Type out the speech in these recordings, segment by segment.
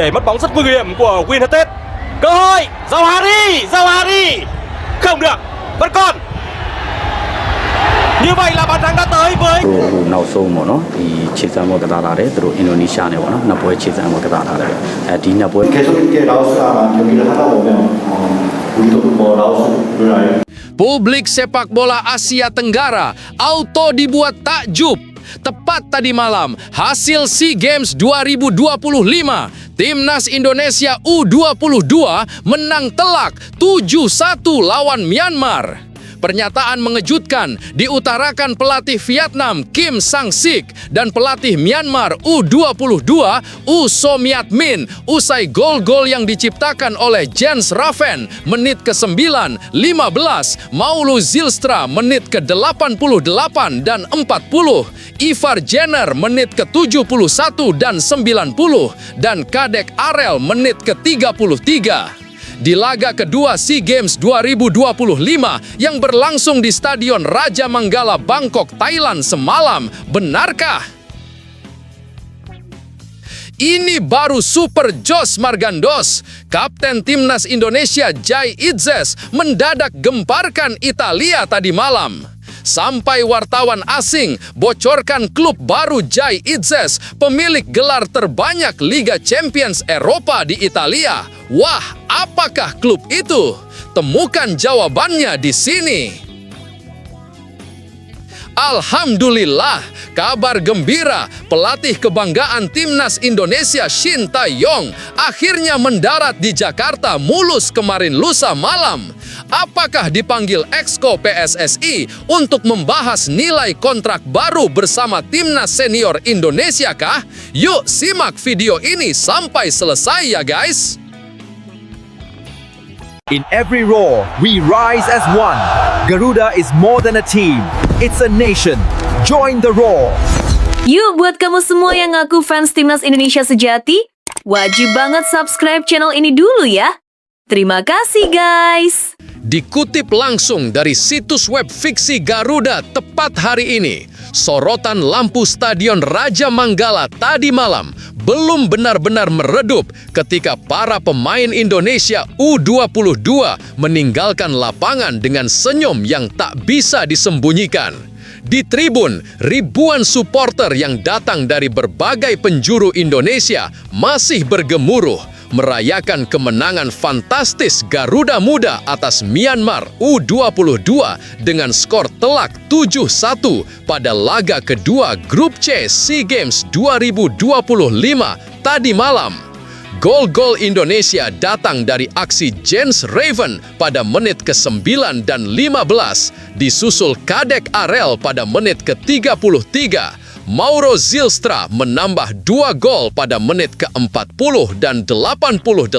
Để mất bóng rất nguy hiểm của Wintertet. Cơ hội, Zawahiri không được, vẫn còn. Như vậy là bàn thắng đã tới với nào sâu mà nó thì chia sẻ một cái đó là đấy, từ Indonesia này bọn nó bơi chia sẻ một cái đó là đấy, đi nhà bơi. 계속 이렇게 라오스가 경기를 하다 보면 우리도 뭐 라오스를 알. Publik sepak bola Asia Tenggara auto dibuat takjub. Tepat tadi malam, hasil SEA Games 2025, Timnas Indonesia U22 menang telak 7-1 lawan Myanmar. Pernyataan mengejutkan diutarakan pelatih Vietnam Kim Sang-sik dan pelatih Myanmar U22 U Somyat Min usai gol-gol yang diciptakan oleh Jens Raven menit ke-9, 15, Maulu Zylstra menit ke-88 dan 40, Ivar Jenner menit ke-71 dan 90, dan Kadek Arel menit ke-33. Di laga kedua SEA Games 2025 yang berlangsung di Stadion Raja Manggala, Bangkok, Thailand semalam, benarkah? Ini baru Super Jos Margandos. Kapten Timnas Indonesia Jai Itzes mendadak gemparkan Italia tadi malam. Sampai wartawan asing bocorkan klub baru Jai Itzes, pemilik gelar terbanyak Liga Champions Eropa di Italia. Wah, apakah klub itu? Temukan jawabannya di sini. Alhamdulillah, kabar gembira, pelatih kebanggaan Timnas Indonesia Shin Tae-yong akhirnya mendarat di Jakarta mulus kemarin lusa malam. Apakah dipanggil Exco PSSI untuk membahas nilai kontrak baru bersama Timnas Senior Indonesia kah? Yuk simak video ini sampai selesai ya guys. In every roar, we rise as one. Garuda is more than a team. It's a nation. Join the roar. Yuk buat kamu semua yang ngaku fans Timnas Indonesia sejati, wajib banget subscribe channel ini dulu ya. Terima kasih guys. Dikutip langsung dari situs web fiksi Garuda tepat hari ini, sorotan lampu Stadion Raja Manggala tadi malam belum benar-benar meredup ketika para pemain Indonesia U22 meninggalkan lapangan dengan senyum yang tak bisa disembunyikan. Di tribun, ribuan supporter yang datang dari berbagai penjuru Indonesia masih bergemuruh merayakan kemenangan fantastis Garuda Muda atas Myanmar U22 dengan skor telak 7-1 pada laga kedua Grup C SEA Games 2025 tadi malam. Gol-gol Indonesia datang dari aksi Jens Raven pada menit ke-9 dan 15, disusul Kadek Arel pada menit ke-33. Mauro Zylstra menambah 2 gol pada menit ke-40 dan 88,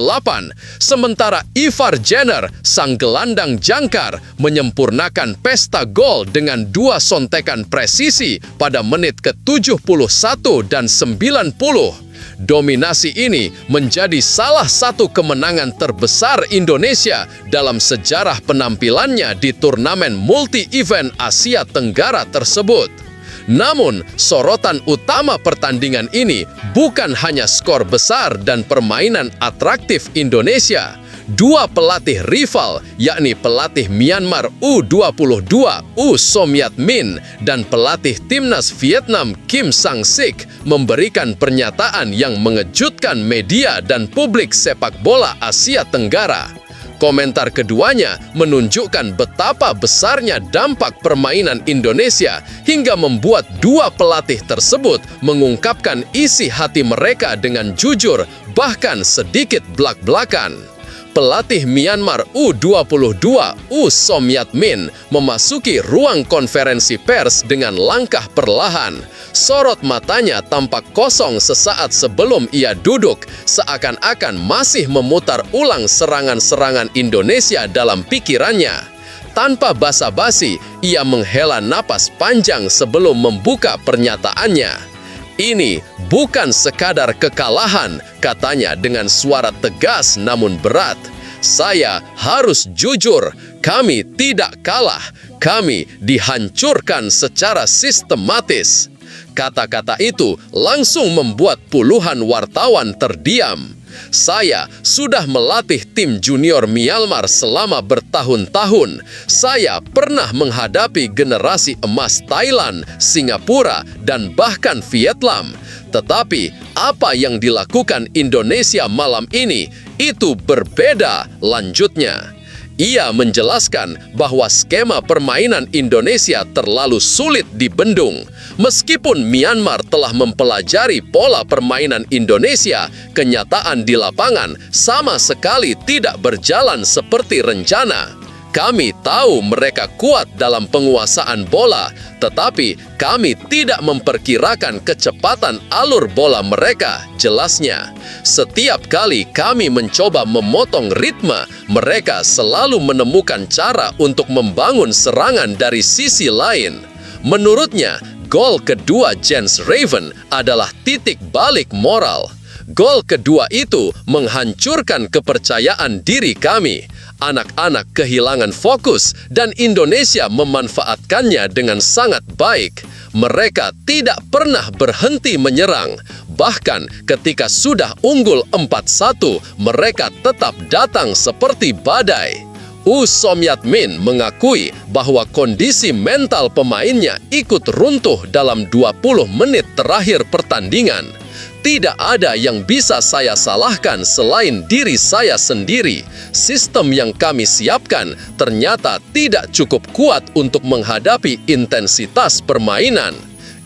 sementara Ivar Jenner, sang gelandang jangkar, menyempurnakan pesta gol dengan 2 sontekan presisi pada menit ke-71 dan 90. Dominasi ini menjadi salah satu kemenangan terbesar Indonesia dalam sejarah penampilannya di turnamen multi-event Asia Tenggara tersebut. Namun, sorotan utama pertandingan ini bukan hanya skor besar dan permainan atraktif Indonesia. 2 pelatih rival, yakni pelatih Myanmar U22 U Somyat Min dan pelatih Timnas Vietnam Kim Sang-sik memberikan pernyataan yang mengejutkan media dan publik sepak bola Asia Tenggara. Komentar keduanya menunjukkan betapa besarnya dampak permainan Indonesia hingga membuat 2 pelatih tersebut mengungkapkan isi hati mereka dengan jujur, bahkan sedikit blak-blakan. Pelatih Myanmar U22 U Somyat Min memasuki ruang konferensi pers dengan langkah perlahan. Sorot matanya tampak kosong sesaat sebelum ia duduk, seakan-akan masih memutar ulang serangan-serangan Indonesia dalam pikirannya. Tanpa basa-basi, ia menghela napas panjang sebelum membuka pernyataannya. Ini bukan sekadar kekalahan, katanya dengan suara tegas namun berat. Saya harus jujur, kami tidak kalah, kami dihancurkan secara sistematis. Kata-kata itu langsung membuat puluhan wartawan terdiam. Saya sudah melatih tim junior Myanmar selama bertahun-tahun. Saya pernah menghadapi generasi emas Thailand, Singapura, dan bahkan Vietnam. Tetapi apa yang dilakukan Indonesia malam ini itu berbeda, lanjutnya. Ia menjelaskan bahwa skema permainan Indonesia terlalu sulit dibendung. Meskipun Myanmar telah mempelajari pola permainan Indonesia, kenyataan di lapangan sama sekali tidak berjalan seperti rencana. Kami tahu mereka kuat dalam penguasaan bola, tetapi kami tidak memperkirakan kecepatan alur bola mereka, jelasnya. Setiap kali kami mencoba memotong ritme, mereka selalu menemukan cara untuk membangun serangan dari sisi lain. Menurutnya, gol kedua Jens Raven adalah titik balik moral. Gol kedua itu menghancurkan kepercayaan diri kami. Anak-anak kehilangan fokus dan Indonesia memanfaatkannya dengan sangat baik. Mereka tidak pernah berhenti menyerang. Bahkan ketika sudah unggul 4-1, mereka tetap datang seperti badai. Somyat Min mengakui bahwa kondisi mental pemainnya ikut runtuh dalam 20 menit terakhir pertandingan. Tidak ada yang bisa saya salahkan selain diri saya sendiri. Sistem yang kami siapkan ternyata tidak cukup kuat untuk menghadapi intensitas permainan.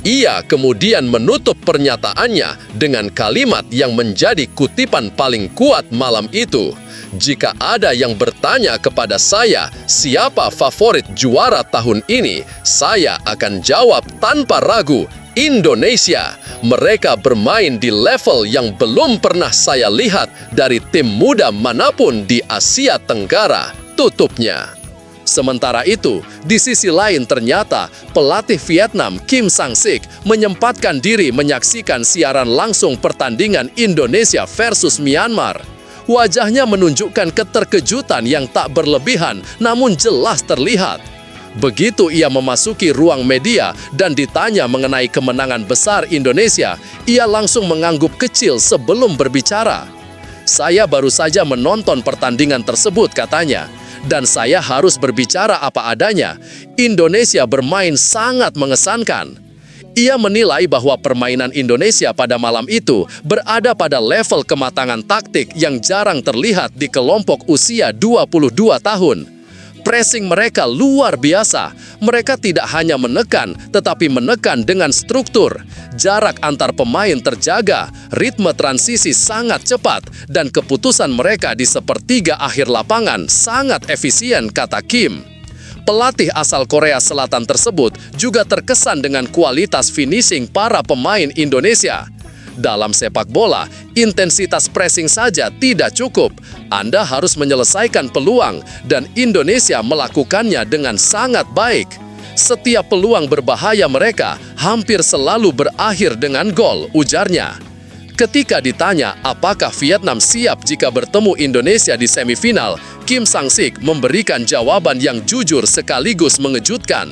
Ia kemudian menutup pernyataannya dengan kalimat yang menjadi kutipan paling kuat malam itu. Jika ada yang bertanya kepada saya, siapa favorit juara tahun ini, saya akan jawab tanpa ragu, Indonesia. Mereka bermain di level yang belum pernah saya lihat dari tim muda manapun di Asia Tenggara, tutupnya. Sementara itu, di sisi lain ternyata pelatih Vietnam Kim Sang-sik menyempatkan diri menyaksikan siaran langsung pertandingan Indonesia versus Myanmar. Wajahnya menunjukkan keterkejutan yang tak berlebihan namun jelas terlihat. Begitu ia memasuki ruang media dan ditanya mengenai kemenangan besar Indonesia, ia langsung mengangguk kecil sebelum berbicara. Saya baru saja menonton pertandingan tersebut, katanya, dan saya harus berbicara apa adanya. Indonesia bermain sangat mengesankan. Ia menilai bahwa permainan Indonesia pada malam itu berada pada level kematangan taktik yang jarang terlihat di kelompok usia 22 tahun. Pressing mereka luar biasa. Mereka tidak hanya menekan, tetapi menekan dengan struktur. Jarak antar pemain terjaga, ritme transisi sangat cepat, dan keputusan mereka di sepertiga akhir lapangan sangat efisien, kata Kim. Pelatih asal Korea Selatan tersebut juga terkesan dengan kualitas finishing para pemain Indonesia. Dalam sepak bola, intensitas pressing saja tidak cukup. Anda harus menyelesaikan peluang, dan Indonesia melakukannya dengan sangat baik. Setiap peluang berbahaya mereka hampir selalu berakhir dengan gol, ujarnya. Ketika ditanya apakah Vietnam siap jika bertemu Indonesia di semifinal, Kim Sang-sik memberikan jawaban yang jujur sekaligus mengejutkan.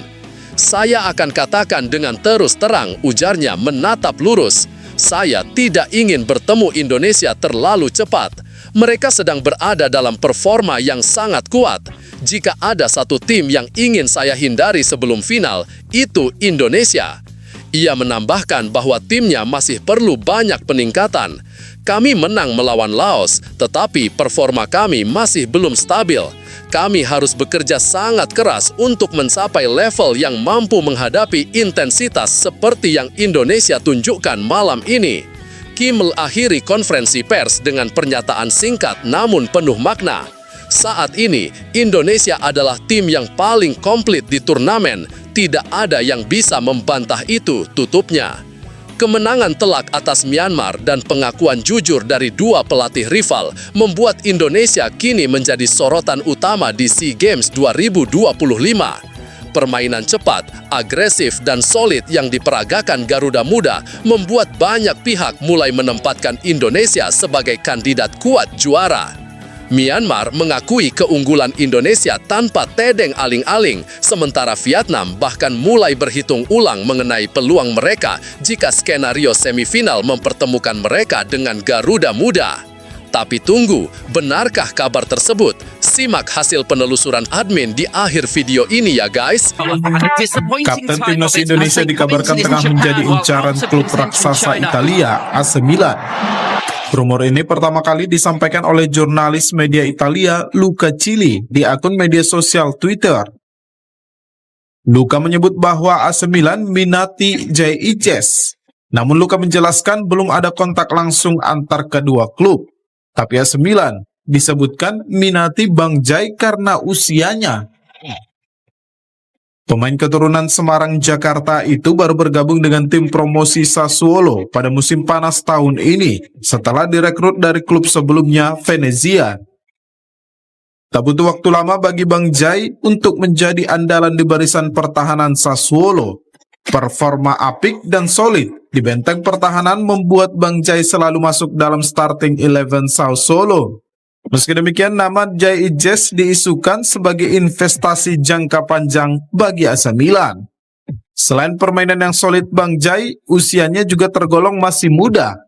Saya akan katakan dengan terus terang, ujarnya menatap lurus. Saya tidak ingin bertemu Indonesia terlalu cepat. Mereka sedang berada dalam performa yang sangat kuat. Jika ada satu tim yang ingin saya hindari sebelum final, itu Indonesia. Ia menambahkan bahwa timnya masih perlu banyak peningkatan. Kami menang melawan Laos, tetapi performa kami masih belum stabil. Kami harus bekerja sangat keras untuk mencapai level yang mampu menghadapi intensitas seperti yang Indonesia tunjukkan malam ini. Kim mengakhiri konferensi pers dengan pernyataan singkat namun penuh makna. Saat ini, Indonesia adalah tim yang paling komplit di turnamen. Tidak ada yang bisa membantah itu, tutupnya. Kemenangan telak atas Myanmar dan pengakuan jujur dari dua pelatih rival membuat Indonesia kini menjadi sorotan utama di SEA Games 2025. Permainan cepat, agresif, dan solid yang diperagakan Garuda Muda membuat banyak pihak mulai menempatkan Indonesia sebagai kandidat kuat juara. Myanmar mengakui keunggulan Indonesia tanpa tedeng aling-aling, sementara Vietnam bahkan mulai berhitung ulang mengenai peluang mereka jika skenario semifinal mempertemukan mereka dengan Garuda Muda. Tapi tunggu, benarkah kabar tersebut? Simak hasil penelusuran admin di akhir video ini ya guys. Kapten Timnas Indonesia dikabarkan tengah menjadi incaran klub raksasa Italia, AC Milan. Rumor ini pertama kali disampaikan oleh jurnalis media Italia Luca Cili di akun media sosial Twitter. Luca menyebut bahwa AC Milan minati Jay Ijes. Namun Luca menjelaskan belum ada kontak langsung antar kedua klub. Tapi AC Milan disebutkan minati Bang Jai karena usianya. Pemain keturunan Semarang, Jakarta itu baru bergabung dengan tim promosi Sassuolo pada musim panas tahun ini setelah direkrut dari klub sebelumnya Venezia. Tak butuh waktu lama bagi Bang Jai untuk menjadi andalan di barisan pertahanan Sassuolo. Performa apik dan solid di benteng pertahanan membuat Bang Jai selalu masuk dalam starting 11 Sassuolo. Meski demikian, nama Jay Ijes diisukan sebagai investasi jangka panjang bagi AC Milan. Selain permainan yang solid Bang Jai, usianya juga tergolong masih muda.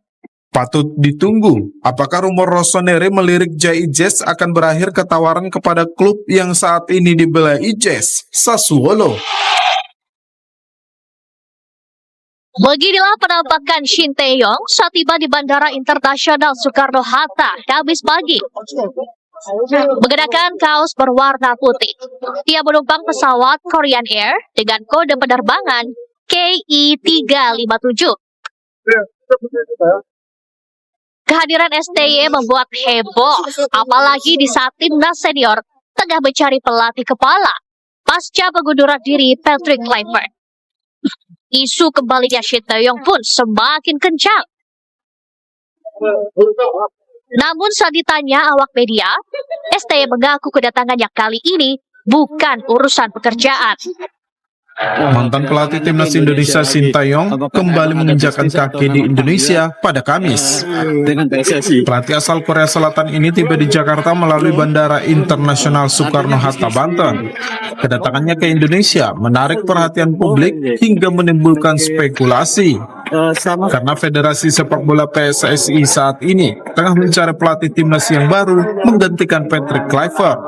Patut ditunggu apakah rumor Rossoneri melirik Jay Ijes akan berakhir ke tawaran kepada klub yang saat ini dibela Ijes, Sassuolo. Beginilah penampakan Shin Tae-yong saat tiba di Bandara Internasional Soekarno-Hatta Kamis pagi. Mengenakan kaos berwarna putih. Ia menumpang pesawat Korean Air dengan kode penerbangan KI-357. Kehadiran STY membuat heboh, apalagi di saat timnas senior tengah mencari pelatih kepala pasca pengunduran diri Patrick Kluivert. Isu kembalinya Shin Tae-yong pun semakin kencang. Namun saat ditanya awak media, STY mengaku kedatangannya kali ini bukan urusan pekerjaan. Mantan pelatih timnas Indonesia Shin Tae-yong kembali menginjakkan kaki di Indonesia pada Kamis. Pelatih asal Korea Selatan ini tiba di Jakarta melalui Bandara Internasional Soekarno-Hatta, Banten. Kedatangannya ke Indonesia menarik perhatian publik hingga menimbulkan spekulasi. Karena Federasi Sepak Bola PSSI saat ini tengah mencari pelatih timnas yang baru menggantikan Patrick Kluivert.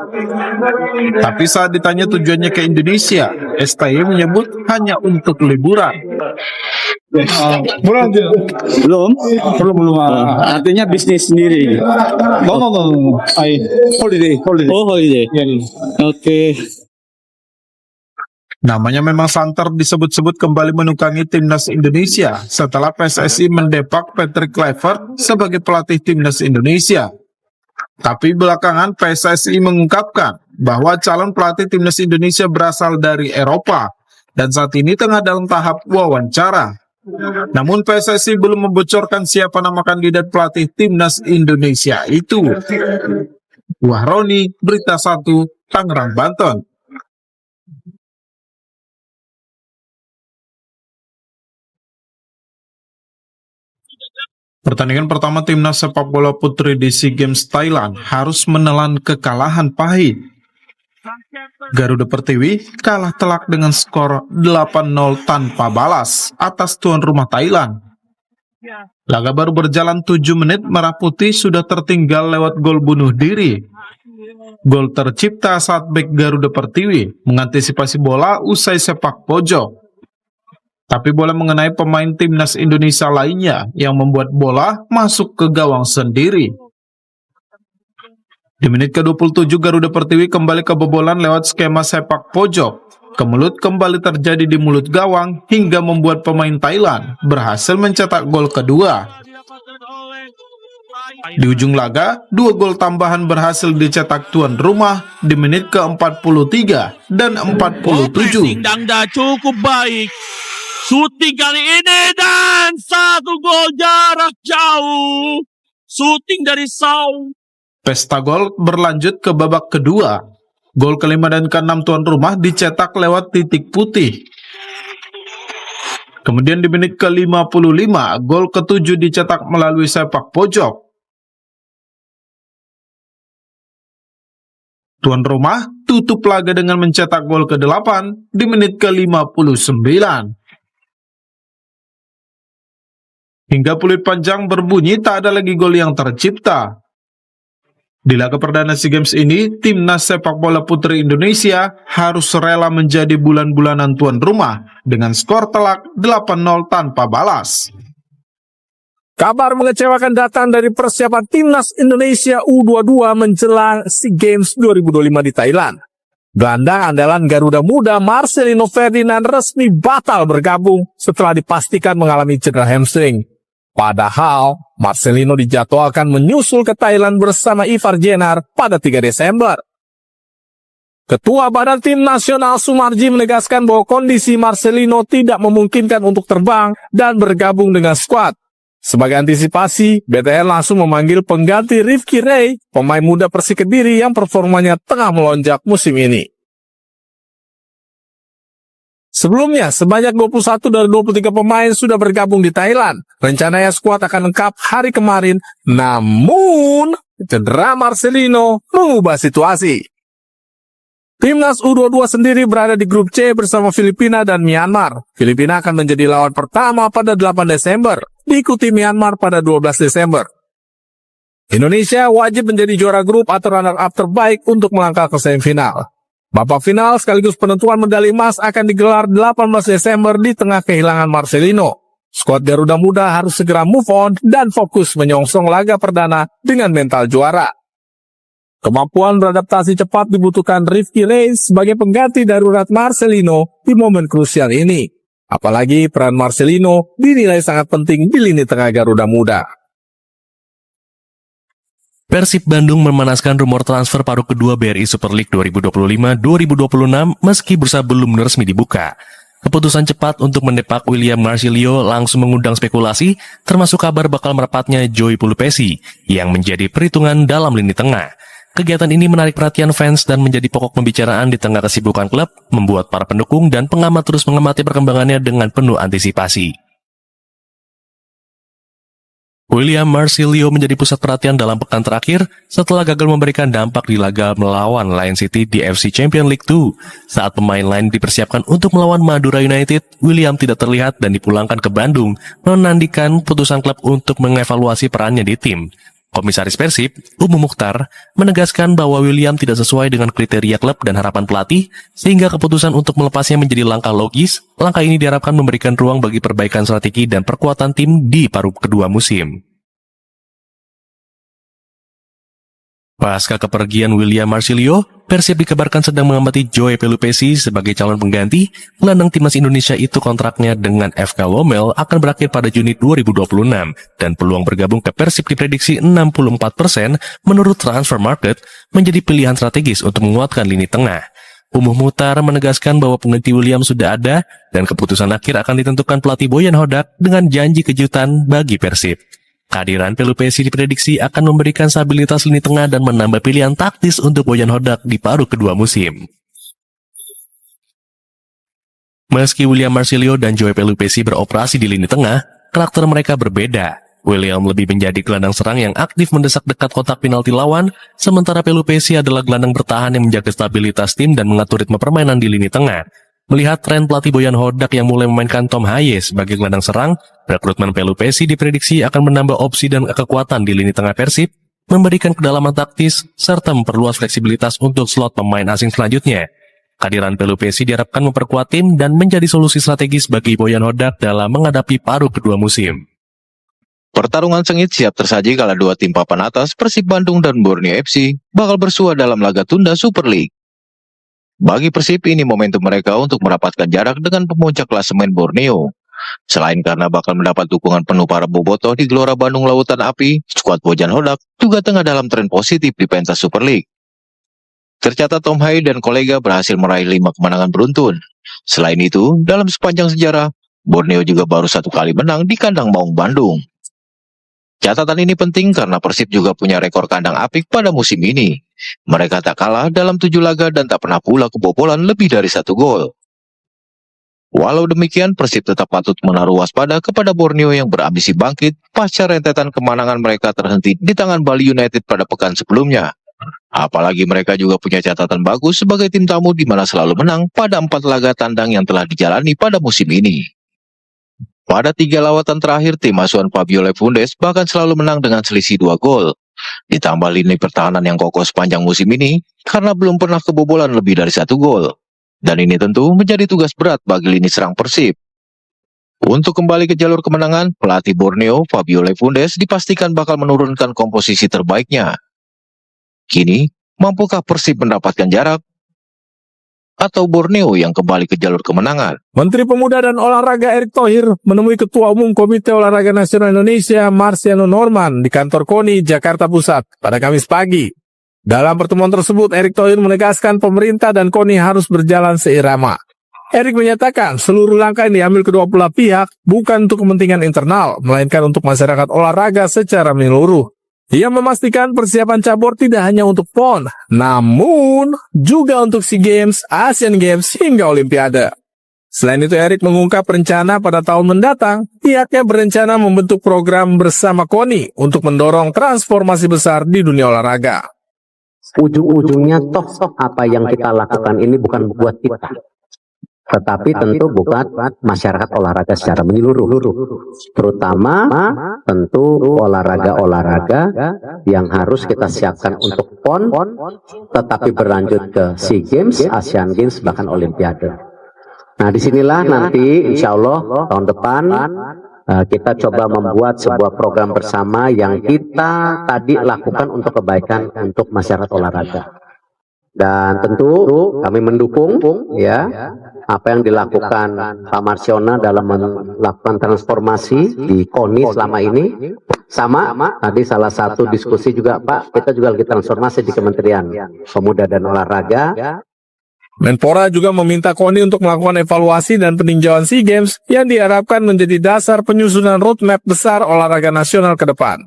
Tapi saat ditanya tujuannya ke Indonesia, STY menyebut hanya untuk liburan. Belum. Artinya bisnis sendiri. No. Holiday. Oh, holiday. Oke. Namanya memang santer disebut-sebut kembali menukangi timnas Indonesia setelah PSSI mendepak Patrick Kluivert sebagai pelatih timnas Indonesia. Tapi belakangan PSSI mengungkapkan bahwa calon pelatih timnas Indonesia berasal dari Eropa dan saat ini tengah dalam tahap wawancara. Namun PSSI belum membocorkan siapa nama kandidat pelatih timnas Indonesia itu. Wahroni, Berita 1, Tangerang, Banten. Pertandingan pertama timnas sepak bola putri di SEA Games Thailand harus menelan kekalahan pahit. Garuda Pertiwi kalah telak dengan skor 8-0 tanpa balas atas tuan rumah Thailand. Laga baru berjalan 7 menit, Merah Putih sudah tertinggal lewat gol bunuh diri. Gol tercipta saat bek Garuda Pertiwi mengantisipasi bola usai sepak pojok. Tapi bola mengenai pemain timnas Indonesia lainnya yang membuat bola masuk ke gawang sendiri. Di menit ke-27 Garuda Pertiwi kembali kebobolan lewat skema sepak pojok. Kemelut kembali terjadi di mulut gawang hingga membuat pemain Thailand berhasil mencetak gol kedua. Di ujung laga, 2 gol tambahan berhasil dicetak tuan rumah di menit ke-43 dan 47. Cukup baik. Shooting kali ini dan 1 gol jarak jauh. Shooting dari Sau. Pesta gol berlanjut ke babak kedua. Gol kelima dan ke-6 tuan rumah dicetak lewat titik putih. Kemudian di menit ke-55, gol ke-7 dicetak melalui sepak pojok. Tuan rumah tutup laga dengan mencetak gol ke-8 di menit ke-59. Hingga peluit panjang berbunyi tak ada lagi gol yang tercipta. Di laga perdana SEA Games ini, timnas sepak bola putri Indonesia harus rela menjadi bulan-bulanan tuan rumah dengan skor telak 8-0 tanpa balas. Kabar mengecewakan datang dari persiapan timnas Indonesia U22 menjelang SEA Games 2025 di Thailand. Gelandang andalan Garuda Muda Marcelino Ferdinand resmi batal bergabung setelah dipastikan mengalami cedera hamstring. Padahal, Marcelino dijadwalkan menyusul ke Thailand bersama Ivar Jenar pada 3 Desember. Ketua Badan Tim Nasional Sumarji menegaskan bahwa kondisi Marcelino tidak memungkinkan untuk terbang dan bergabung dengan skuad. Sebagai antisipasi, BTN langsung memanggil pengganti Rifki Ray, pemain muda Persik Kediri yang performanya tengah melonjak musim ini. Sebelumnya, sebanyak 21 dari 23 pemain sudah bergabung di Thailand. Rencananya skuad akan lengkap hari kemarin, namun cedera Marcelino mengubah situasi. Timnas U22 sendiri berada di grup C bersama Filipina dan Myanmar. Filipina akan menjadi lawan pertama pada 8 Desember, diikuti Myanmar pada 12 Desember. Indonesia wajib menjadi juara grup atau runner-up terbaik untuk melangkah ke semifinal. Babak final sekaligus penentuan medali emas akan digelar 18 Desember di tengah kehilangan Marcelino. Skuad Garuda Muda harus segera move on dan fokus menyongsong laga perdana dengan mental juara. Kemampuan beradaptasi cepat dibutuhkan Rifki Ray sebagai pengganti darurat Marcelino di momen krusial ini. Apalagi peran Marcelino dinilai sangat penting di lini tengah Garuda Muda. Persib Bandung memanaskan rumor transfer paruh kedua BRI Super League 2025-2026 meski bursa belum resmi dibuka. Keputusan cepat untuk mendepak William Marsilio langsung mengundang spekulasi, termasuk kabar bakal merapatnya Joey Pulupesi yang menjadi perhitungan dalam lini tengah. Kegiatan ini menarik perhatian fans dan menjadi pokok pembicaraan di tengah kesibukan klub, membuat para pendukung dan pengamat terus mengamati perkembangannya dengan penuh antisipasi. William Marsilio menjadi pusat perhatian dalam pekan terakhir setelah gagal memberikan dampak di laga melawan Lion City di FC Champions League 2. Saat pemain lain dipersiapkan untuk melawan Madura United, William tidak terlihat dan dipulangkan ke Bandung, menandikan putusan klub untuk mengevaluasi perannya di tim. Komisaris Persib, Umu Mukhtar, menegaskan bahwa William tidak sesuai dengan kriteria klub dan harapan pelatih, sehingga keputusan untuk melepasnya menjadi langkah logis. Langkah ini diharapkan memberikan ruang bagi perbaikan strategi dan perkuatan tim di paruh kedua musim. Pasca kepergian William Marsilio, Persib dikabarkan sedang mengamati Joey Pelupesi sebagai calon pengganti. Gelandang timnas Indonesia itu kontraknya dengan FK Lommel akan berakhir pada Juni 2026 dan peluang bergabung ke Persib diprediksi 64% menurut Transfer Market menjadi pilihan strategis untuk menguatkan lini tengah. Umuh Mutar menegaskan bahwa pengganti William sudah ada dan keputusan akhir akan ditentukan pelatih Boyan Hodak dengan janji kejutan bagi Persib. Kehadiran Pelupesi diprediksi akan memberikan stabilitas lini tengah dan menambah pilihan taktis untuk Boyan Hodak di paruh kedua musim. Meski William Marsilio dan Joey Pelupesi beroperasi di lini tengah, karakter mereka berbeda. William lebih menjadi gelandang serang yang aktif mendesak dekat kotak penalti lawan, sementara Pelupesi adalah gelandang bertahan yang menjaga stabilitas tim dan mengatur ritme permainan di lini tengah. Melihat tren pelatih Boyan Hodak yang mulai memainkan Tom Haye sebagai gelandang serang, rekrutmen Pelupesi diprediksi akan menambah opsi dan kekuatan di lini tengah Persib, memberikan kedalaman taktis, serta memperluas fleksibilitas untuk slot pemain asing selanjutnya. Kehadiran Pelupesi diharapkan memperkuat tim dan menjadi solusi strategis bagi Boyan Hodak dalam menghadapi paruh kedua musim. Pertarungan sengit siap tersaji kala dua tim papan atas Persib Bandung dan Borneo FC bakal bersua dalam laga tunda Super League. Bagi Persib ini momentum mereka untuk merapatkan jarak dengan pemuncak klasemen Borneo. Selain karena bakal mendapat dukungan penuh para bobotoh di Gelora Bandung Lautan Api, skuad Boyan Hodak juga tengah dalam tren positif di pentas Super League. Tercatat Tom Haye dan kolega berhasil meraih 5 kemenangan beruntun. Selain itu, dalam sepanjang sejarah, Borneo juga baru 1 kali menang di kandang Maung Bandung. Catatan ini penting karena Persib juga punya rekor kandang apik pada musim ini. Mereka tak kalah dalam 7 laga dan tak pernah pula kebobolan lebih dari 1 gol. Walau demikian, Persib tetap patut menaruh waspada kepada Borneo yang berambisi bangkit pasca rentetan kemenangan mereka terhenti di tangan Bali United pada pekan sebelumnya. Apalagi mereka juga punya catatan bagus sebagai tim tamu di mana selalu menang pada 4 laga tandang yang telah dijalani pada musim ini. Pada 3 lawatan terakhir, tim asuhan Fabio Lefundes bahkan selalu menang dengan selisih 2 gol. Ditambah lini pertahanan yang kokoh sepanjang musim ini karena belum pernah kebobolan lebih dari 1 gol. Dan ini tentu menjadi tugas berat bagi lini serang Persib. Untuk kembali ke jalur kemenangan, pelatih Borneo Fabio Lefundes dipastikan bakal menurunkan komposisi terbaiknya. Kini, mampukah Persib mendapatkan jarak? Atau Borneo yang kembali ke jalur kemenangan? Menteri Pemuda dan Olahraga Erick Thohir menemui Ketua Umum Komite Olahraga Nasional Indonesia Marciano Norman di kantor KONI, Jakarta Pusat pada Kamis pagi. Dalam pertemuan tersebut, Erick Thohir menegaskan pemerintah dan KONI harus berjalan seirama. Erick menyatakan seluruh langkah yang diambil kedua belah pihak bukan untuk kepentingan internal, melainkan untuk masyarakat olahraga secara menyeluruh. Ia memastikan persiapan cabur tidak hanya untuk PON, namun juga untuk SEA Games, Asian Games, hingga Olimpiade. Selain itu, Erick mengungkap rencana pada tahun mendatang, pihaknya berencana membentuk program bersama KONI untuk mendorong transformasi besar di dunia olahraga. Ujung-ujungnya toh apa yang kita lakukan ini bukan buat kita, tetapi tentu bukan masyarakat olahraga secara menyeluruh, terutama tentu olahraga-olahraga yang harus kita siapkan untuk PON, tetapi berlanjut ke SEA Games, Asian Games, bahkan Olimpiade. Nah, disinilah nanti insya Allah tahun depan kita coba membuat sebuah program bersama yang kita tadi lakukan untuk kebaikan untuk masyarakat olahraga. Dan tentu kami mendukung ya apa yang dilakukan Pak Marciona dalam melakukan transformasi di KONI selama ini. Sama tadi salah satu diskusi juga Pak, kita juga lagi transformasi di Kementerian Pemuda dan Olahraga. Menpora juga meminta KONI untuk melakukan evaluasi dan peninjauan SEA Games yang diharapkan menjadi dasar penyusunan roadmap besar olahraga nasional ke depan.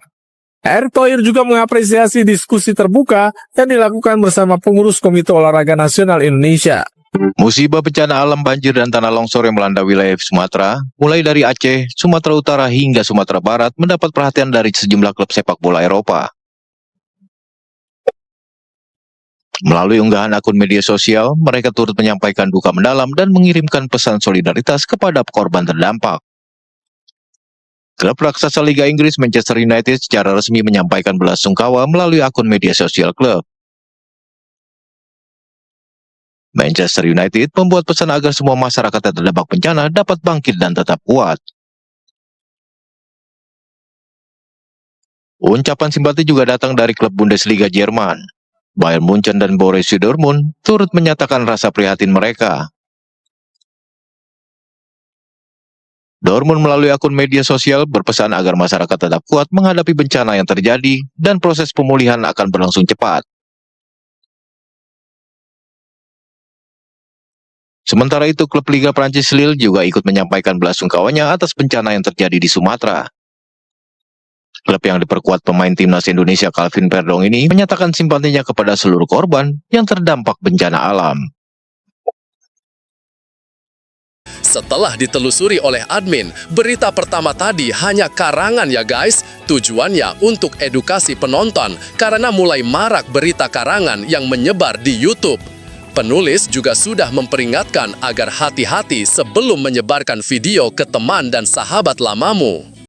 Erick Thohir juga mengapresiasi diskusi terbuka yang dilakukan bersama pengurus Komite Olahraga Nasional Indonesia. Musibah bencana alam banjir dan tanah longsor yang melanda wilayah Sumatera, mulai dari Aceh, Sumatera Utara hingga Sumatera Barat mendapat perhatian dari sejumlah klub sepak bola Eropa. Melalui unggahan akun media sosial, mereka turut menyampaikan duka mendalam dan mengirimkan pesan solidaritas kepada korban terdampak. Klub raksasa Liga Inggris Manchester United secara resmi menyampaikan belasungkawa melalui akun media sosial klub. Manchester United membuat pesan agar semua masyarakat yang terdampak bencana dapat bangkit dan tetap kuat. Ucapan simpati juga datang dari klub Bundesliga Jerman. Bayern Munchen dan Borussia Dortmund turut menyatakan rasa prihatin mereka. Dortmund melalui akun media sosial berpesan agar masyarakat tetap kuat menghadapi bencana yang terjadi dan proses pemulihan akan berlangsung cepat. Sementara itu, klub Liga Prancis Lille juga ikut menyampaikan belasungkawanya atas bencana yang terjadi di Sumatera. Klub yang diperkuat pemain timnas Indonesia Calvin Verdong ini menyatakan simpatinya kepada seluruh korban yang terdampak bencana alam. Setelah ditelusuri oleh admin, berita pertama tadi hanya karangan ya guys. Tujuannya untuk edukasi penonton karena mulai marak berita karangan yang menyebar di YouTube. Penulis juga sudah memperingatkan agar hati-hati sebelum menyebarkan video ke teman dan sahabat lamamu.